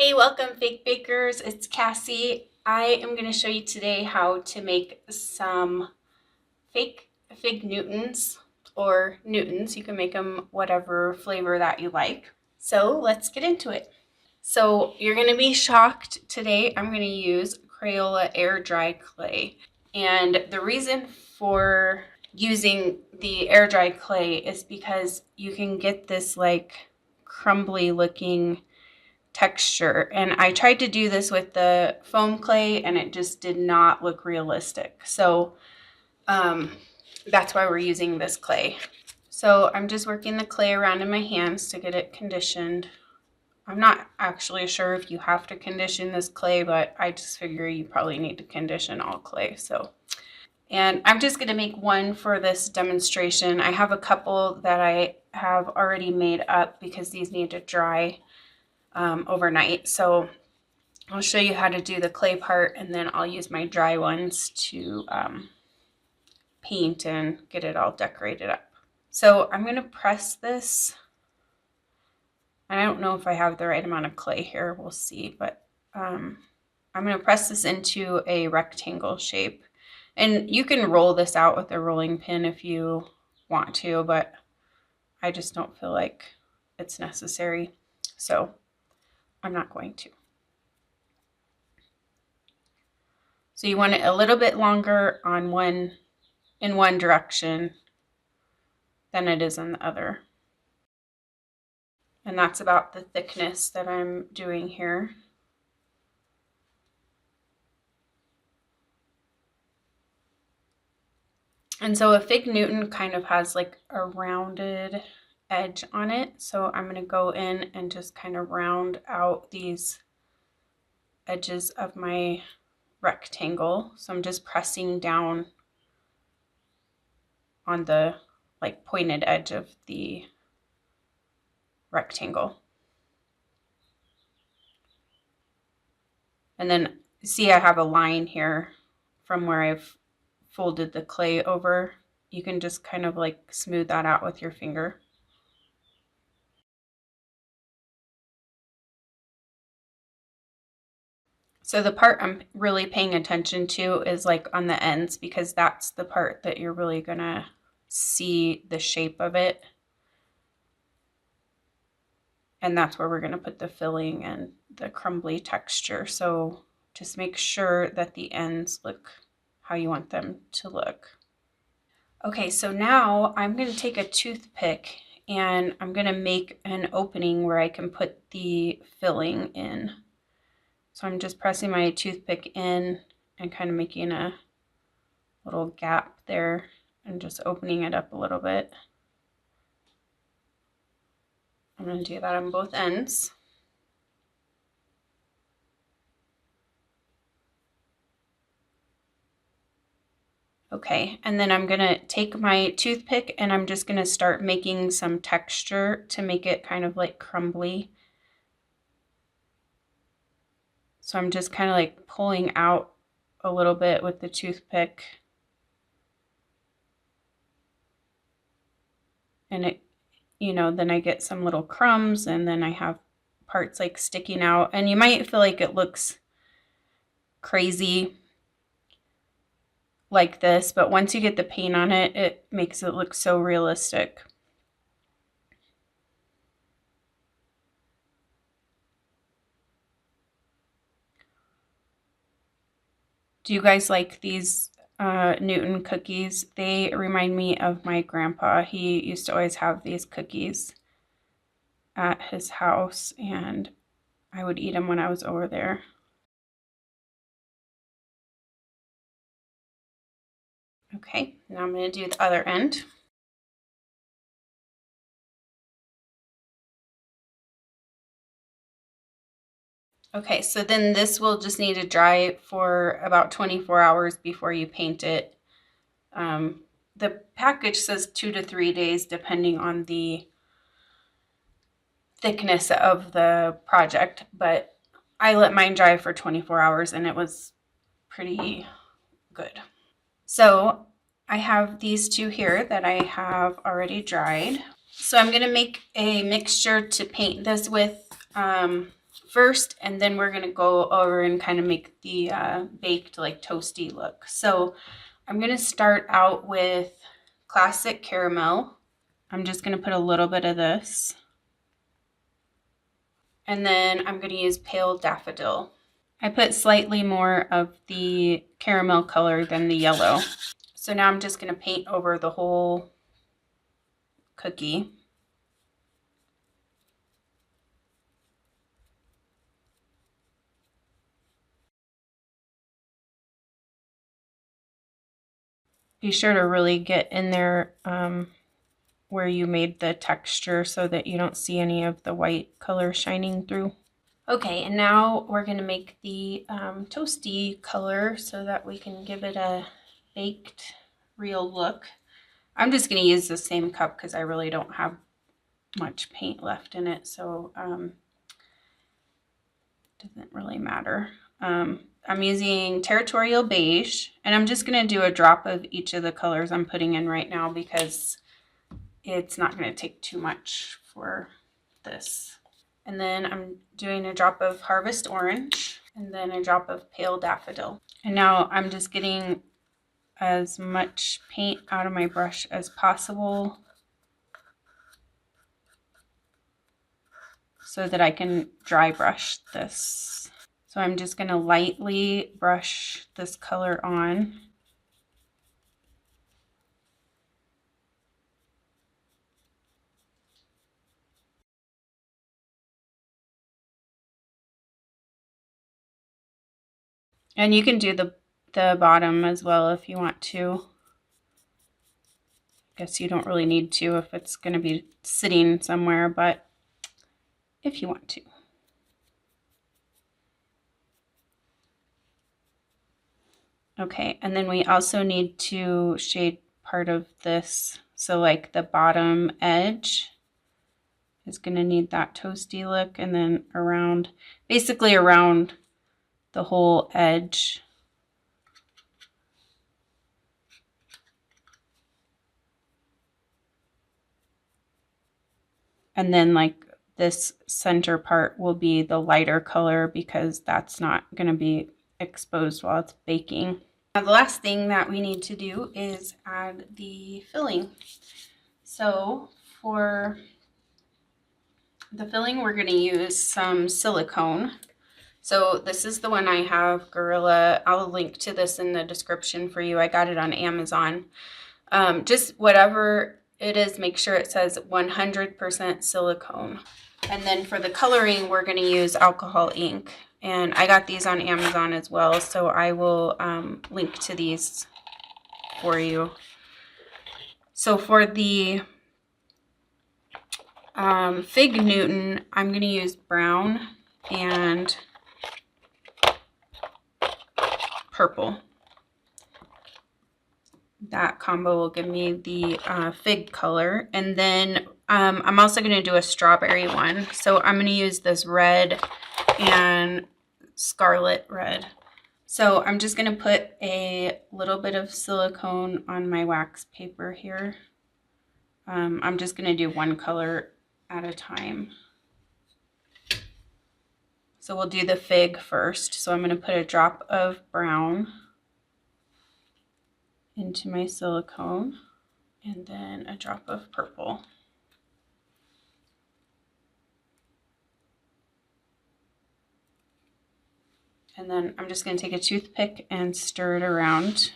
Hey, welcome Fake Bakers, it's Cassie. I am going to show you today how to make some fake fig Newtons or Newtons. You can make them whatever flavor that you like. So let's get into it. So you're going to be shocked today. I'm going to use Crayola air dry clay. And the reason for using the air dry clay is because you can get this like crumbly looking texture, and I tried to do this with the foam clay and it just did not look realistic. So that's why we're using this clay. So I'm just working the clay around in my hands to get it conditioned. I'm not actually sure if you have to condition this clay, but I just figure you probably need to condition all clay. And I'm just going to make one for this demonstration. I have a couple that I have already made up because these need to dry overnight. So I'll show you how to do the clay part, and then I'll use my dry ones to paint and get it all decorated up. So I'm going to press this. I don't know if I have the right amount of clay here. We'll see, but I'm going to press this into a rectangle shape. And you can roll this out with a rolling pin if you want to, but I just don't feel like it's necessary. So I'm not going to. So you want it a little bit longer on in one direction than it is in the other. And that's about the thickness that I'm doing here. And so a fig Newton kind of has like a rounded edge on it. So I'm going to go in and just kind of round out these edges of my rectangle. So I'm just pressing down on the like pointed edge of the rectangle. And then see I have a line here from where I've folded the clay over. You can just kind of like smooth that out with your finger. So the part I'm really paying attention to is like on the ends, because that's the part that you're really gonna see the shape of it. And that's where we're gonna put the filling and the crumbly texture. So just make sure that the ends look how you want them to look. Okay, so now I'm gonna take a toothpick and I'm gonna make an opening where I can put the filling in. So I'm just pressing my toothpick in and kind of making a little gap there and just opening it up a little bit. I'm going to do that on both ends. Okay, and then I'm going to take my toothpick and I'm just going to start making some texture to make it kind of like crumbly. So I'm just kind of like pulling out a little bit with the toothpick. And it, you know, then I get some little crumbs and then I have parts like sticking out. And you might feel like it looks crazy like this, but once you get the paint on it, it makes it look so realistic. Do you guys like these Newton cookies? They remind me of my grandpa. He used to always have these cookies at his house, and I would eat them when I was over there. Okay, now I'm going to do the other end. Okay, so then this will just need to dry for about 24 hours before you paint it. The package says 2 to 3 days depending on the thickness of the project, but I let mine dry for 24 hours and it was pretty good. So I have these two here that I have already dried. So I'm going to make a mixture to paint this with first, and then we're gonna go over and kind of make the baked, like toasty look. So I'm gonna start out with classic caramel. I'm just gonna put a little bit of this. And then I'm gonna use pale daffodil. I put slightly more of the caramel color than the yellow. So now I'm just gonna paint over the whole cookie. Be sure to really get in there where you made the texture so that you don't see any of the white color shining through. Okay, and now we're going to make the toasty color so that we can give it a baked real look. I'm just going to use the same cup because I really don't have much paint left in it, so doesn't really matter. I'm using Territorial Beige, and I'm just going to do a drop of each of the colors I'm putting in right now because it's not going to take too much for this. And then I'm doing a drop of Harvest Orange and then a drop of Pale Daffodil. And now I'm just getting as much paint out of my brush as possible so that I can dry brush this. So I'm just going to lightly brush this color on. And you can do the bottom as well if you want to. I guess you don't really need to if it's going to be sitting somewhere, but if you want to. Okay, and then we also need to shade part of this. So like the bottom edge is going to need that toasty look, and then around, basically around the whole edge. And then like this center part will be the lighter color because that's not going to be exposed while it's baking. Now the last thing that we need to do is add the filling. So for the filling, we're going to use some silicone. So this is the one I have, Gorilla. I'll link to this in the description for you. I got it on Amazon. Just whatever it is, make sure it says 100% silicone. And then for the coloring, we're going to use alcohol ink. And I got these on Amazon as well, so I will link to these for you. So for the Fig Newton, I'm going to use brown and purple. That combo will give me the fig color. And then I'm also going to do a strawberry one. So I'm going to use this red and scarlet red. So I'm just going to put a little bit of silicone on my wax paper here. I'm just going to do one color at a time. So we'll do the fig first. So I'm going to put a drop of brown into my silicone and then a drop of purple. And then I'm just going to take a toothpick and stir it around.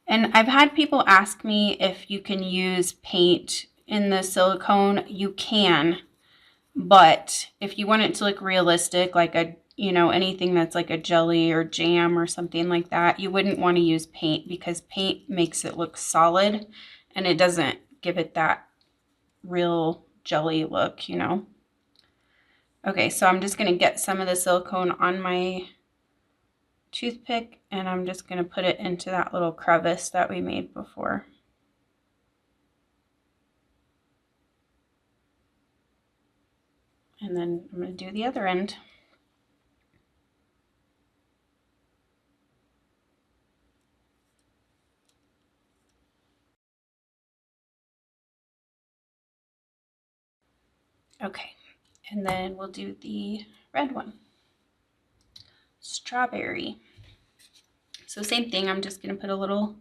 And I've had people ask me if you can use paint in the silicone. You can, but if you want it to look realistic, like a, you know, anything that's like a jelly or jam or something like that, you wouldn't want to use paint because paint makes it look solid and it doesn't give it that real jelly look, you know. Okay, so I'm just going to get some of the silicone on my toothpick and I'm just going to put it into that little crevice that we made before. And then I'm going to do the other end. Okay, and then we'll do the red one. strawberry. So same thing, I'm just going to put a little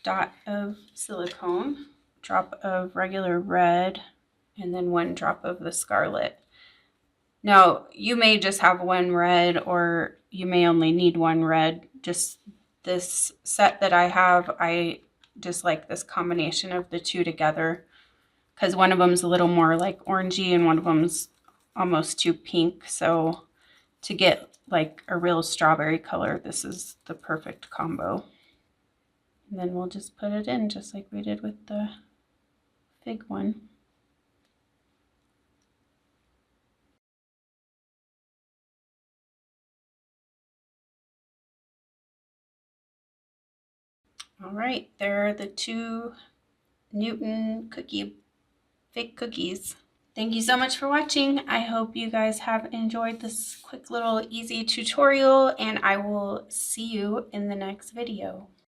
dot of silicone, drop of regular red, and then 1 drop of the scarlet. Now, you may just have 1 red, or you may only need 1 red. Just this set that I have, I just like this combination of the 2 together, because one of them's a little more like orangey and one of them's almost too pink. So to get like a real strawberry color, this is the perfect combo. And then we'll just put it in just like we did with the fig one. All right, there are the 2 Newton fig cookies. Thank you so much for watching. I hope you guys have enjoyed this quick little easy tutorial, and I will see you in the next video.